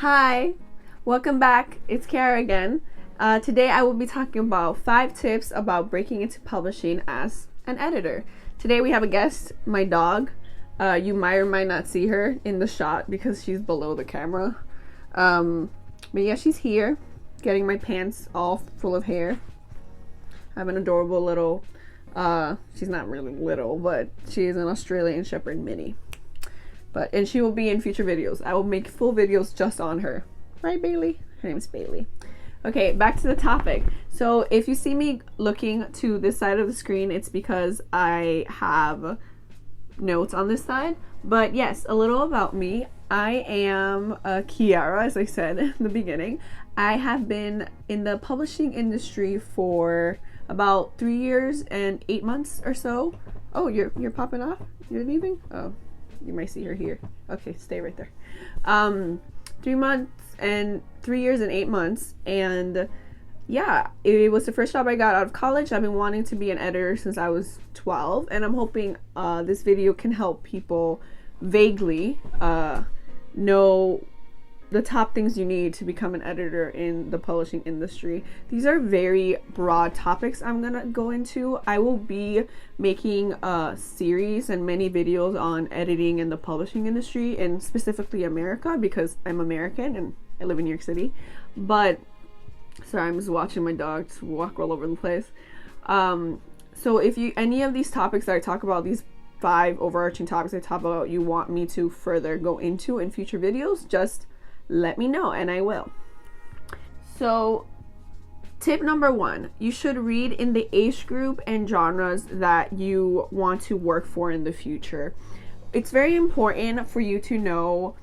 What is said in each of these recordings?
Hi, welcome back. It's Kiara again. Today I will be talking about 5 tips about breaking into publishing as an editor. Today we have a guest, my dog. You might or might not see her in the shot because she's below the camera. But yeah, she's here, getting my pants all full of hair. I have an adorable little, she's not really little, but she is an Australian Shepherd mini. And she will be in future videos. I will make full videos just on her. Right, Bailey? Her name is Bailey. Okay, back to the topic. So if you see me looking to this side of the screen, it's because I have notes on this side. But yes, a little about me. I am Kiara, as I said in the beginning. I have been in the publishing industry for about 3 years and 8 months or so. Oh, you're popping off? You're leaving? Oh. You might see her here. Okay, stay right there. 3 months and 3 years and 8 months. And yeah, it was the first job I got out of college. I've been wanting to be an editor since I was 12. And I'm hoping this video can help people vaguely know the top things you need to become an editor in the publishing industry. These are very broad topics I'm gonna go into. I will be making a series and many videos on editing in the publishing industry, and specifically America, because I'm American and I live in New York City. But sorry, I'm just watching my dog just walk all over the place. So if any of these topics that I talk about, these 5 overarching topics I talk about, you want me to further go into in future videos, just let me know and I will. So tip number 1, you should read in the age group and genres that you want to work for in the future. It's very important for you to know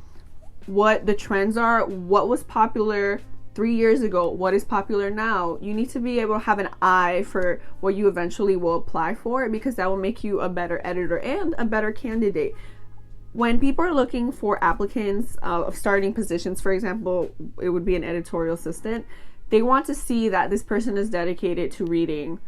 what the trends are, what was popular 3 years ago, what is popular now. You need to be able to have an eye for what you eventually will apply for, because that will make you a better editor and a better candidate. When people are looking for applicants of starting positions, for example, it would be an editorial assistant, they want to see that this person is dedicated to reading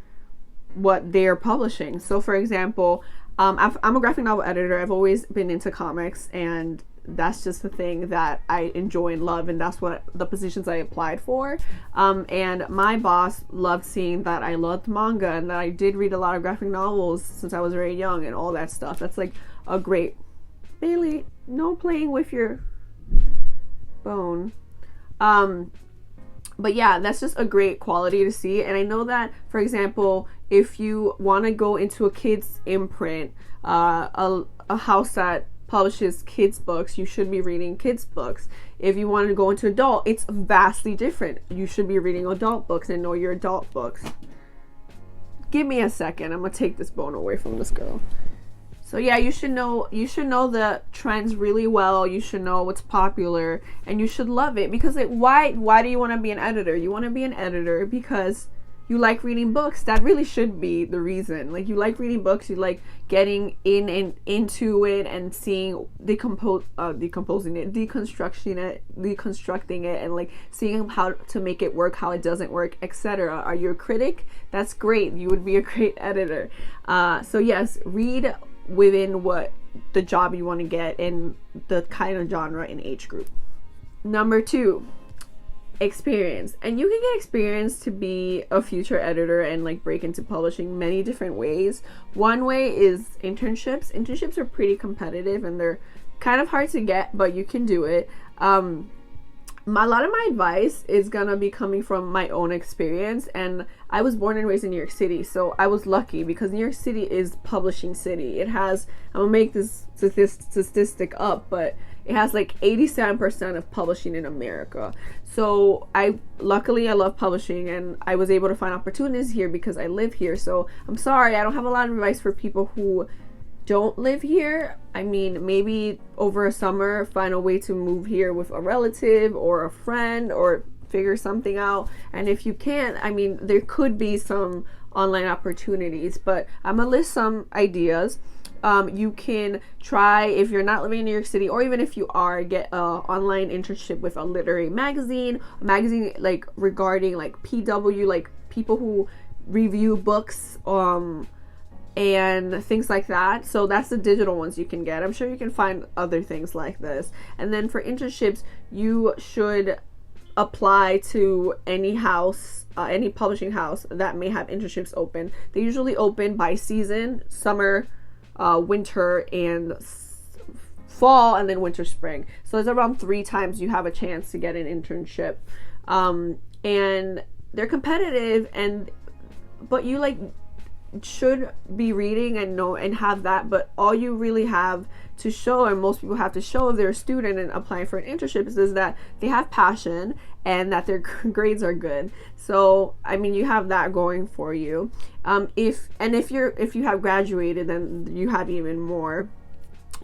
what they're publishing. So for example, I'm a graphic novel editor. I've always been into comics, and that's just the thing that I enjoy and love, and that's what the positions I applied for. And my boss loved seeing that I loved manga and that I did read a lot of graphic novels since I was very young and all that stuff. That's like a great... Bailey, no playing with your bone. But yeah, that's just a great quality to see. And I know that, for example, if you want to go into a kids imprint, a house that publishes kids books, you should be reading kids books. If you want to go into adult, it's vastly different. You should be reading adult books and know your adult books. Give me a second. I'm gonna take this bone away from this girl. So yeah, you should know the trends really well. You should know what's popular, and you should love it, because why do you want to be an editor? You want to be an editor because you like reading books. That really should be the reason. Like, you like reading books, you like getting in and into it and seeing deconstructing it, and like seeing how to make it work, how it doesn't work, etc. Are you a critic? That's great. You would be a great editor. So yes, read within what the job you want to get in the kind of genre and age group. Number 2, experience. And you can get experience to be a future editor and like break into publishing many different ways. One way is internships. Internships are pretty competitive and they're kind of hard to get, but you can do it. A lot of my advice is gonna be coming from my own experience, and I was born and raised in New York City, so I was lucky because New York City is publishing city. It has, I'm gonna make this statistic up, but it has like 87% of publishing in America. So luckily I love publishing, and I was able to find opportunities here because I live here. So I'm sorry, I don't have a lot of advice for people who don't live here. I mean, maybe over a summer find a way to move here with a relative or a friend, or figure something out. And if you can't, I mean, there could be some online opportunities, but I'm gonna list some ideas. You can try, if you're not living in New York City, or even if you are, get an online internship with a literary magazine, like regarding like PW, like people who review books, and things like that. So that's the digital ones you can get. I'm sure you can find other things like this. And then for internships, you should apply to any house, any publishing house that may have internships open. They usually open by season: summer, winter, and fall, and then winter, spring. So it's around 3 times you have a chance to get an internship. And they're competitive, but you like should be reading and know and have that. But all you really have to show, and most people have to show if they're a student and applying for an internship, is that they have passion and that their grades are good. So I mean, you have that going for you. If you have graduated, then you have even more.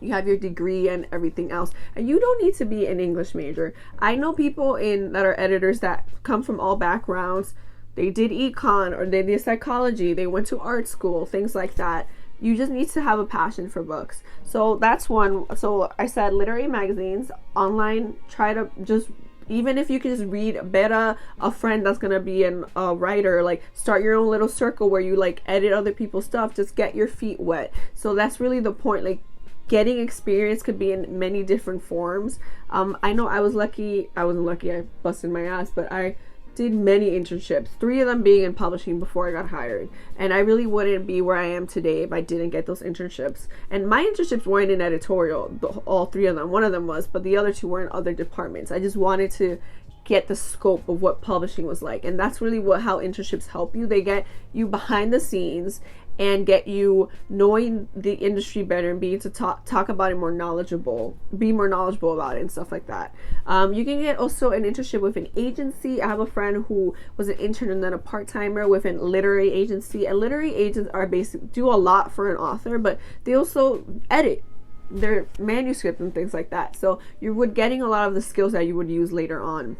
You have your degree and everything else, and you don't need to be an English major. I know people that are editors that come from all backgrounds. They did econ, or they did psychology, they went to art school, things like that. You just need to have a passion for books. So that's one. So I said literary magazines, online, try to just, even if you can just read better, a friend that's gonna be a writer, like start your own little circle where you like edit other people's stuff, just get your feet wet. So that's really the point. Like, getting experience could be in many different forms. I know I wasn't lucky, I busted my ass, but I did many internships, 3 of them being in publishing before I got hired. And I really wouldn't be where I am today if I didn't get those internships. And my internships weren't in editorial, all 3 of them. One of them was, but the other 2 were in other departments. I just wanted to get the scope of what publishing was like. And that's really how internships help you. They get you behind the scenes and get you knowing the industry better and being to talk about it more knowledgeable, be more knowledgeable about it and stuff like that. You can get also an internship with an agency. I have a friend who was an intern and then a part-timer with a literary agency. And literary agents are do a lot for an author, but they also edit their manuscript and things like that. So you would getting a lot of the skills that you would use later on.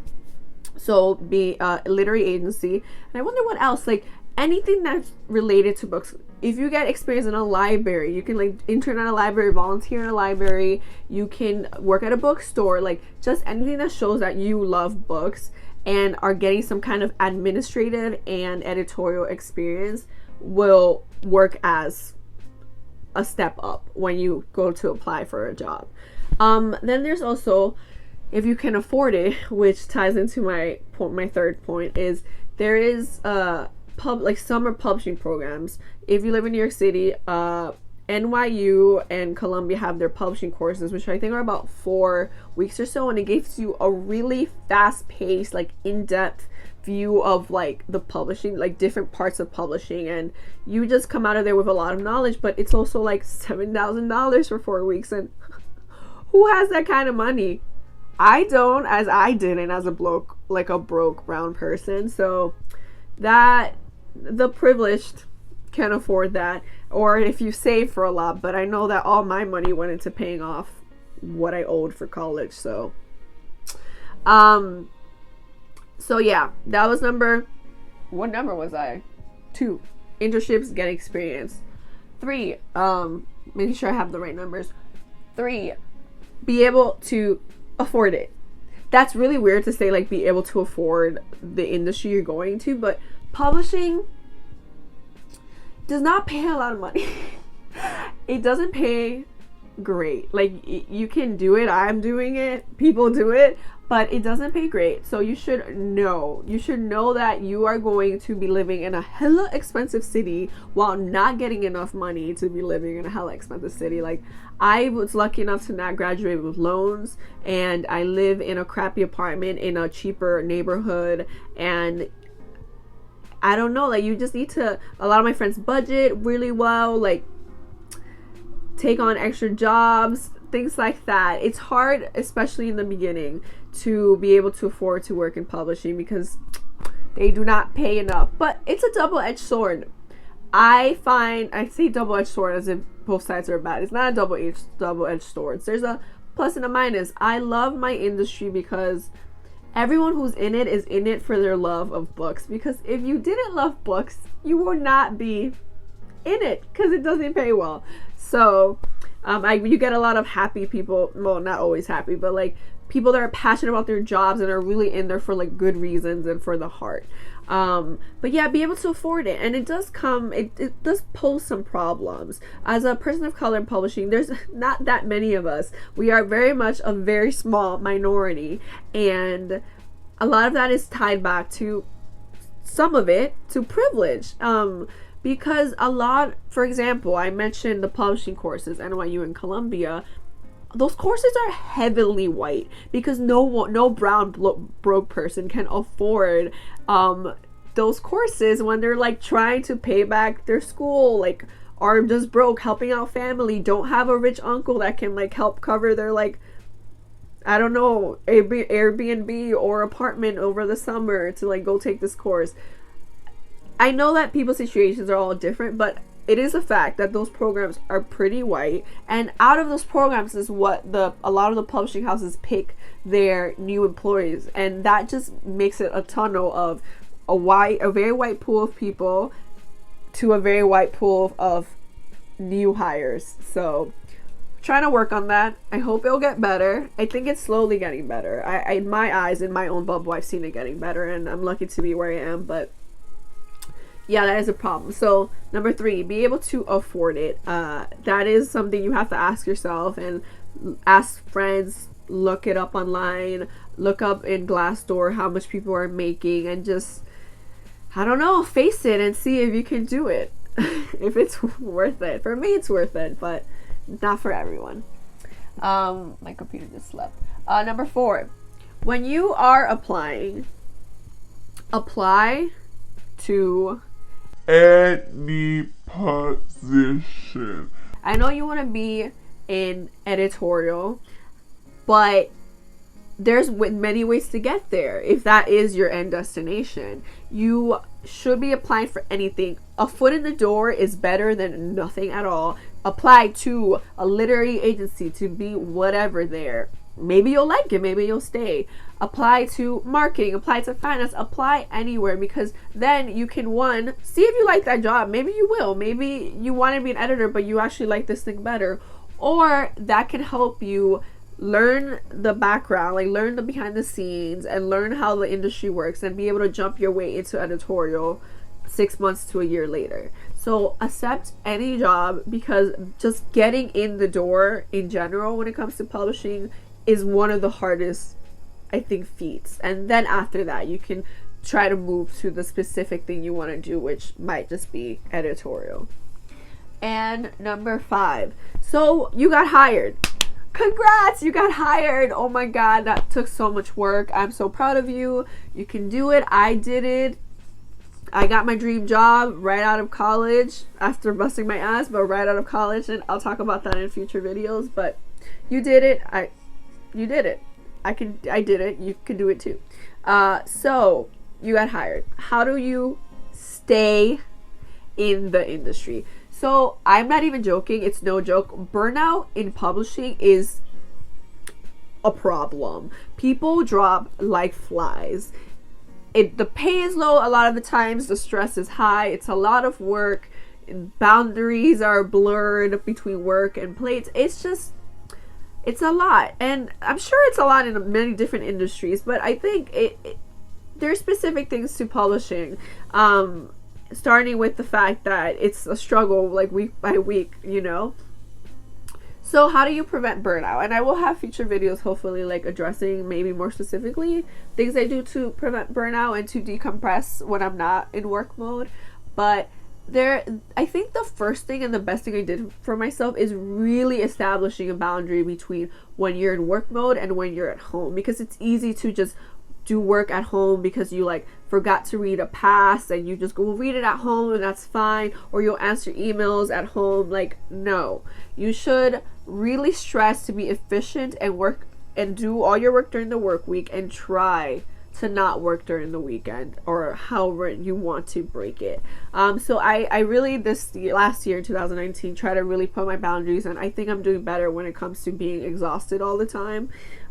So be a literary agency. And I wonder what else, like anything that's related to books. If you get experience in a library, you can like intern at a library, volunteer in a library, you can work at a bookstore, like just anything that shows that you love books and are getting some kind of administrative and editorial experience will work as a step up when you go to apply for a job. Then there's also, if you can afford it, which ties into my third point, is there is summer publishing programs. If you live in New York City, NYU and Columbia have their publishing courses, which I think are about 4 weeks or so, and it gives you a really fast-paced, like in-depth view of like the publishing, like different parts of publishing, and you just come out of there with a lot of knowledge. But it's also like $7,000 for 4 weeks, and who has that kind of money? I don't, as I didn't as a broke brown person. So that the privileged can afford that, or if you save for a lot. But I know that all my money went into paying off what I owed for college. So yeah, that was what number was I? 2. Internships, get experience. 3, making sure I have the right numbers. 3, be able to afford it. That's really weird to say, like, be able to afford the industry you're going to, but publishing does not pay a lot of money. It doesn't pay great. Like, you can do it, I'm doing it, people do it, but it doesn't pay great. So you should know that you are going to be living in a hella expensive city while not getting enough money to be living in a hella expensive city. Like, I was lucky enough to not graduate with loans, and I live in a crappy apartment in a cheaper neighborhood, and I don't know, like, you just need to, a lot of my friends budget really well, like take on extra jobs, things like that. It's hard, especially in the beginning, to be able to afford to work in publishing because they do not pay enough. But it's a double-edged sword. I say double-edged sword as if both sides are bad. It's not a double-edged sword. There's a plus and a minus. I love my industry because everyone who's in it is in it for their love of books. Because if you didn't love books, you would not be in it because it doesn't pay well. So you get a lot of happy people. Well, not always happy, but like people that are passionate about their jobs and are really in there for like good reasons and for the heart. But yeah, be able to afford it. And it does it does pose some problems. As a person of color in publishing, there's not that many of us. We are very much a very small minority, and a lot of that is tied back to some of it to privilege. Because for example, I mentioned the publishing courses, NYU and Columbia. Those courses are heavily white because no brown broke person can afford those courses when they're like trying to pay back their school, like, are just broke, helping out family, don't have a rich uncle that can like help cover their, like, I don't know, Airbnb or apartment over the summer to like go take this course. I know that people's situations are all different, but it is a fact that those programs are pretty white, and out of those programs is what a lot of the publishing houses pick their new employees, and that just makes it a tunnel of a very white pool of people to a very white pool of new hires. So trying to work on that. I hope it'll get better. I think it's slowly getting better. I in my eyes, in my own bubble, I've seen it getting better, and I'm lucky to be where I am, but yeah, that is a problem. So 3, be able to afford it. That is something you have to ask yourself and ask friends, look it up online, look up in Glassdoor how much people are making, and just, I don't know, face it and see if you can do it. If it's worth it. For me, it's worth it, but not for everyone. My computer just slept. 4, when you are applying, apply to any position. I know you want to be in editorial, but there's many ways to get there. If that is your end destination, you should be applying for anything. A foot in the door is better than nothing at all. Apply to a literary agency to be whatever there. Maybe you'll like it, maybe you'll stay. Apply to marketing, apply to finance, apply anywhere, because then you can, one, see if you like that job. Maybe you will. Maybe you want to be an editor, but you actually like this thing better. Or that can help you learn the background, like learn the behind the scenes and learn how the industry works and be able to jump your way into editorial 6 months to a year later. So accept any job, because just getting in the door in general when it comes to publishing is one of the hardest, I think, feats. And then after that, you can try to move to the specific thing you want to do, which might just be editorial. And 5, so you got hired. Congrats, you got hired. Oh my God, that took so much work. I'm so proud of you. You can do it. I did it. I got my dream job right out of college after busting my ass, but right out of college, and I'll talk about that in future videos. But you did it. You did it. I did it. You can do it too. So you got hired. How do you stay in the industry? So I'm not even joking. It's no joke. Burnout in publishing is a problem. People drop like flies. The pay is low a lot of the times. The stress is high. It's a lot of work. Boundaries are blurred between work and play. It's a lot, and I'm sure it's a lot in many different industries, but I think there's specific things to publishing, starting with the fact that it's a struggle, like week by week, you know. So how do you prevent burnout? And I will have future videos hopefully like addressing maybe more specifically things I do to prevent burnout and to decompress when I'm not in work mode. But I think the first thing and the best thing I did for myself is really establishing a boundary between when you're in work mode and when you're at home, because it's easy to just do work at home because you like forgot to read a pass and you just go read it at home and that's fine, or you'll answer emails at home. Like, no, you should really stress to be efficient and work and do all your work during the work week, and try to not work during the weekend or however you want to break it. So I really last year in 2019 try to really put my boundaries, and I think I'm doing better when it comes to being exhausted all the time.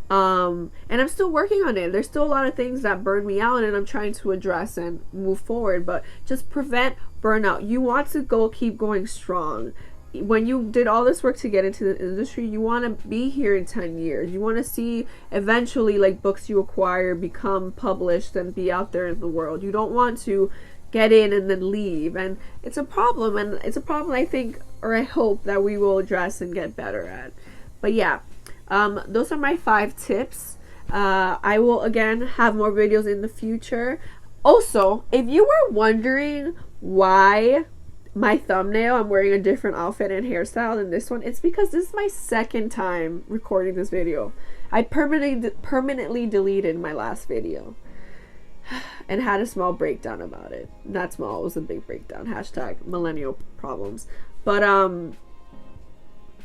And I'm still working on it. There's still a lot of things that burn me out, and I'm trying to address and move forward, but just prevent burnout. You want to keep going strong. when you did all this work to get into the industry, you want to be here in 10 years. You want to see eventually like books you acquire become published and be out there in the world. You don't want to get in and then leave. And it's a problem, I think, or I hope that we will address and get better at. But yeah, those are my 5 tips. I will again have more videos in the future. Also, if you were wondering why my thumbnail, I'm wearing a different outfit and hairstyle than this one, it's because this is my second time recording this video. I permanently deleted my last video and had a small breakdown about it. Not small, it was a big breakdown. Hashtag millennial problems. But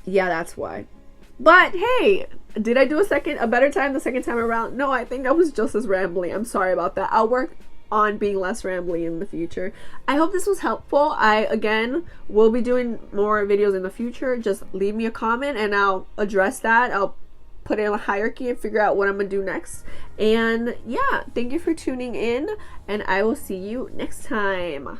yeah, that's why. But hey, did I do a better time the second time around? No, I think I was just as rambly. I'm sorry about that. I'll work on being less rambly in the future. I hope this was helpful. I again will be doing more videos in the future. Just leave me a comment and I'll address that. I'll put it in a hierarchy and figure out what I'm gonna do next. And yeah, thank you for tuning in, and I will see you next time.